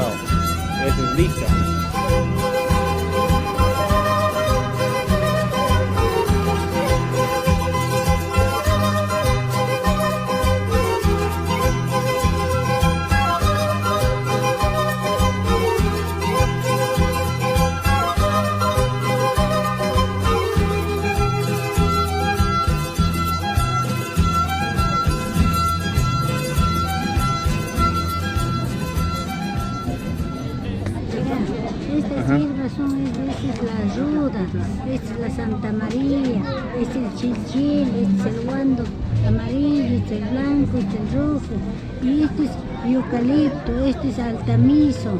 lado. Eso es listo. Esta es la ruda, esta es la Santa María, este es el chilchil, este es el guando amarillo, este es el blanco, este es el rojo, y este es eucalipto, este es altamiso,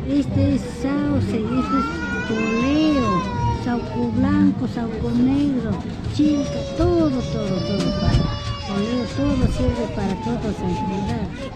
este es sauce, este es poleo, sauco blanco, sauco negro, chilca, todo para poleo, todo sirve para todas las enfermedades.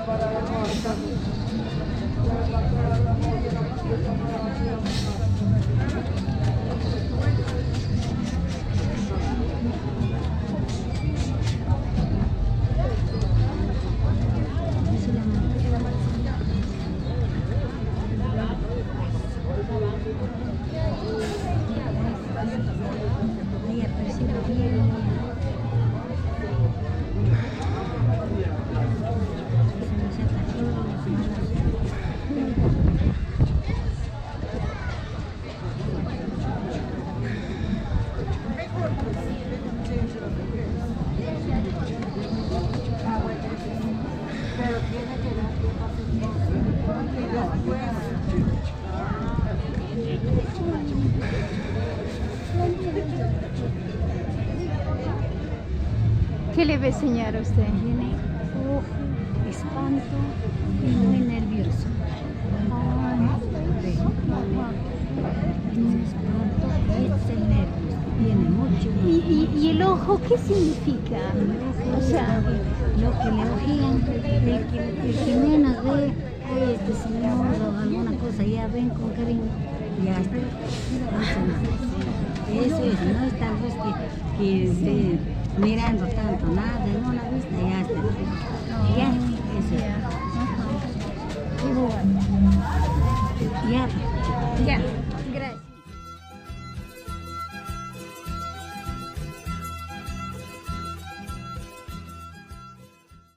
Para ¿Qué le ve, señora, usted? Tiene ojo, espanto y muy nervioso. Este espanto y este el nervio. Tiene mucho. ¿Y el ojo qué significa? O sea, Lo que le ojean, el que menos ve, ay, este señor o alguna cosa, ya ven con cariño, ya está. Eso es, no es tal vez que esté mirando tanto, nada, no.